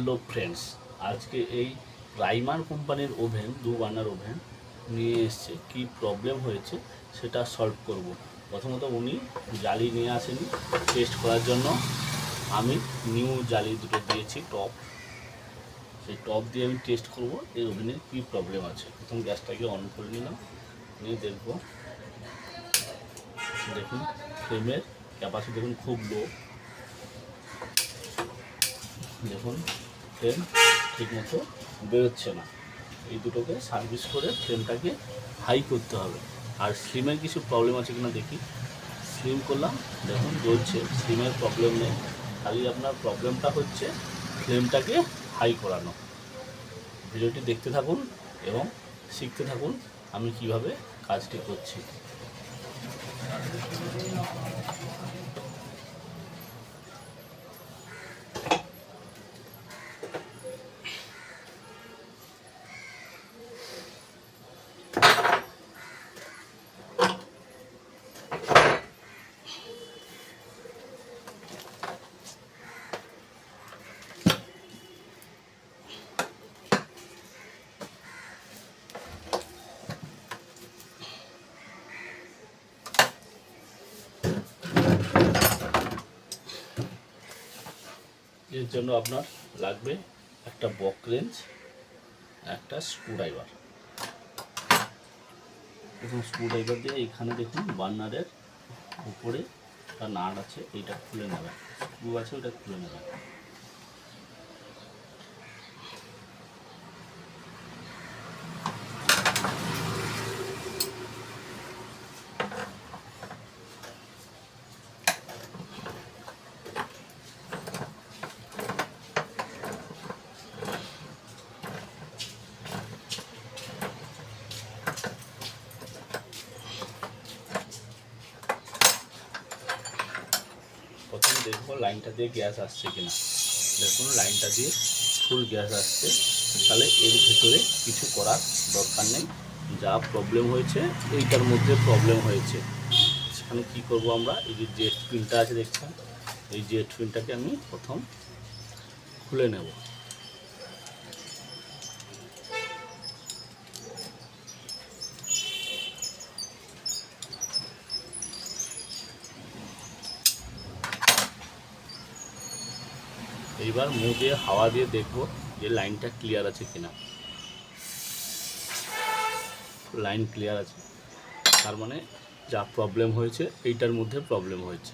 Hello friends, আজকে এই primer কোম্পানির ওভেন 2 বার্নার ওভেন নিয়ে এসছে। কি প্রবলেম হয়েছে সেটা সলভ করব। প্রথমত উনি জালি নিয়ে আসেনি টেস্ট করার জন্য। আমি নিউ জালি দুটো দিয়েছি টপ, সেই টপ দিয়ে আমি টেস্ট করব এই ওভেনের কী প্রবলেম আছে। প্রথম গ্যাসটাকে অন করে নিলাম, নিয়ে দেখব। দেখুন ফ্লেমের ক্যাপাসিটি দেখুন খুব লো, দেখুন ফ্লেম ঠিকমতো বেরোচ্ছে না। এই দুটোকে সার্ভিস করে ফ্লেমটাকে হাই করতে হবে। আর স্লিমের কিছু প্রবলেম আছে কিনা দেখি। স্লিম করলাম, দেখুন জ্বলছে, স্লিমের প্রবলেম নেই। খালি আপনার প্রবলেমটা হচ্ছে ফ্লেমটাকে হাই করানো। ভিডিওটি দেখতে থাকুন এবং শিখতে থাকুন আমি কিভাবে কাজটি করছি। এর জন্য আপনার লাগবে একটা বক রেঞ্জ, একটা স্ক্রুড্রাইভার। দেখুন স্ক্রুড্রাইভার দিয়ে এখানে দেখুন বার্নারের উপরে একটা নাট আছে, এইটা খুলে নেবেন। স্ক্রু আছে, ওটা খুলে নেবেন। প্রথমে দেখবো লাইনটা দিয়ে গ্যাস আসছে কিনা। দেখুন লাইনটা দিয়ে ফুল গ্যাস আসছে, তাহলে এর ভেতরে কিছু করার দরকার নেই। যা প্রবলেম হয়েছে এইটার মধ্যে প্রবলেম হয়েছে। সেখানে কি করব আমরা, এই যে জেট পিনটা আছে দেখছেন, এই জেট পিনটাকে আমি প্রথম খুলে নেব। এইবার মুখ দিয়ে হাওয়া দিয়ে দেখব যে লাইনটা ক্লিয়ার আছে কিনা। লাইন ক্লিয়ার আছে, তার মানে যা প্রবলেম হয়েছে এইটার মধ্যে প্রবলেম হয়েছে।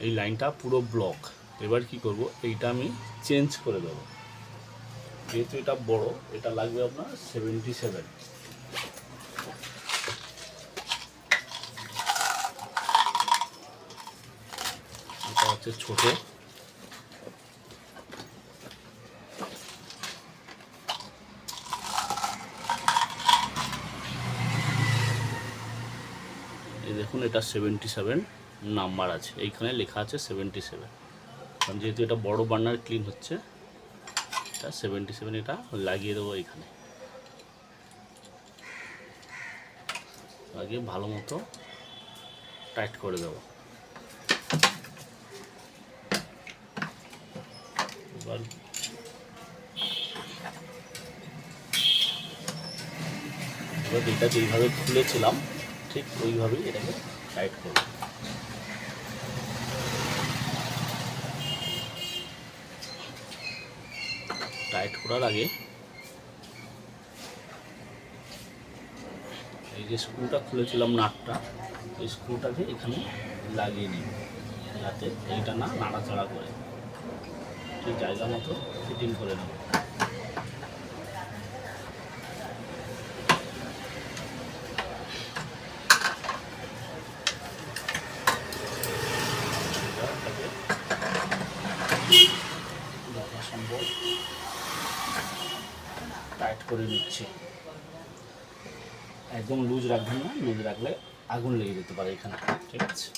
এই লাইনটা পুরো ব্লক। এবার কি করব, এইটা আমি চেঞ্জ করে দেবো। যেহেতু এটা বড়, এটা লাগবে আপনার 77। এটা হচ্ছে ছোট। এই দেখুন এটা 77 নাম্বার আছে, এইখানে লেখা আছে 77। কারণ যেহেতু এটা বড় বার্নার ক্লিন হচ্ছে, এটা 77 এটা লাগিয়ে দেবো। এখানে লাগিয়ে ভালো মতো টাইট করে দেবো। এবার এটা যেইভাবে খুলেছিলাম ঠিক ওইভাবেই এটাকে টাইট করব। টাইট করার আগে এই যে স্ক্রুটা খুলেছিলাম নাটটা, এই স্ক্রুটাকে এখানে লাগিয়ে নিই, যাতে এইটা না নাড়াচাড়া করে। ঠিক জায়গা মতো ফিটিং করে নেব। সম্ভব টাইট করে নিচ্ছি। একদম লুজ রাখবেন না, লুজ রাখলে আগুন লেগে যেতে পারে এখানে। ঠিক আছে,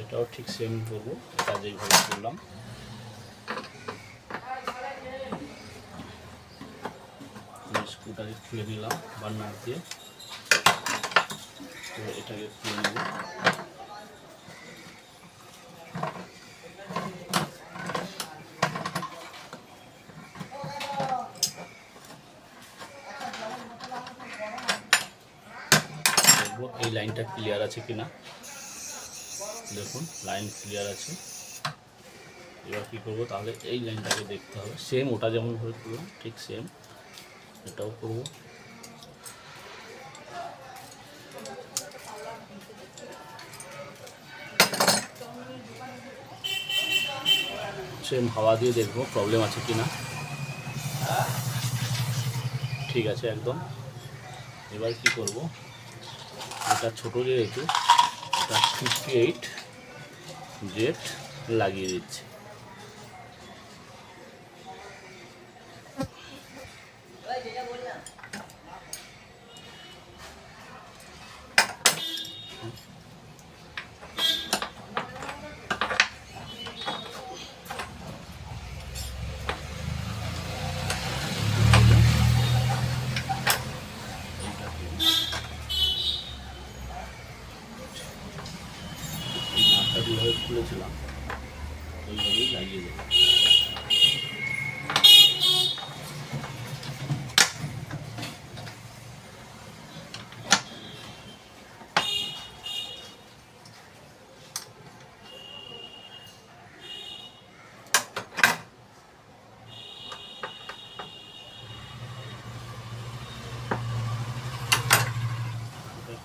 এটাও ঠিক সেম করবো, এটা যেইভাবে করলাম। স্ক্রুটাকে খুলে নিলাম বার্নার দিয়ে, তো এটাকে খুলে নেব। লাইনটা ক্লিয়ার আছে কিনা দেখুন, লাইন ক্লিয়ার আছে। এবার কী করবো, তাহলে এই লাইনটাকে দেখতে হবে, সেম ওটা যেমন ভাবে করলাম ঠিক সেম এটাও করবো। সেম হাওয়া দিয়ে দেখবো প্রবলেম আছে কিনা, ঠিক আছে একদম। এবার কি করব, এটা ছোটো যেহেতু এটা 58 জেট লাগিয়ে দিচ্ছি। যেভাবে খুলেছিলাম ওইভাবেই লাগিয়ে দেবো।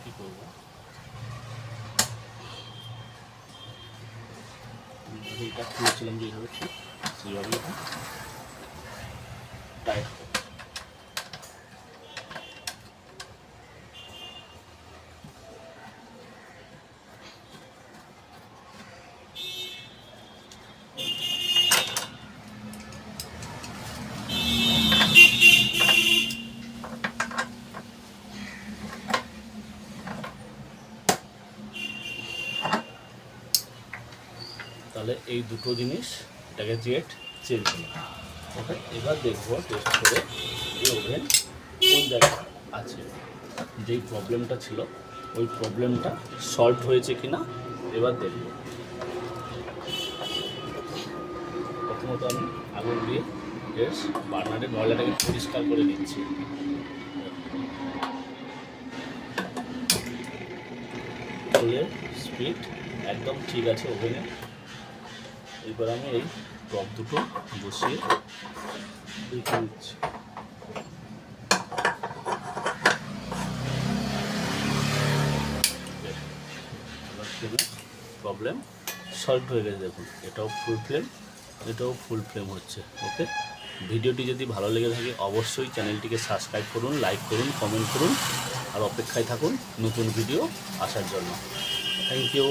কি করবো, এটা খুলেছিলাম যেভাবে ঠিক সেইভাবে এটা টাইট করবো। তাহলে এই দুটো জিনিস এটাকে জেট চেঞ্জ হলো। ওকে, এবার দেখবো টেস্ট করে যে ওভেন কোন জায়গায় আছে, যেই প্রবলেমটা ছিল ওই প্রবলেমটা সলভ হয়েছে কিনা এবার দেখব। প্রথমত আমি আগুন দিয়ে গ্যাস বার্নারের ময়লাটাকে পরিষ্কার করে নিচ্ছি। চুলের স্পিড একদম ঠিক আছে ওভেনে। এবার আমি এই টপ দুটো বসিয়ে দেখে নিচ্ছি। প্রবলেম সলভ হয়ে গেছে, দেখুন এটাও ফুল ফ্লেম, এটাও ফুল ফ্লেম হচ্ছে। ওকে, ভিডিওটি যদি ভালো লেগে থাকে অবশ্যই চ্যানেলটিকে সাবস্ক্রাইব করুন, লাইক করুন, কমেন্ট করুন আর অপেক্ষায় থাকুন নতুন ভিডিও আসার জন্য। Thank you.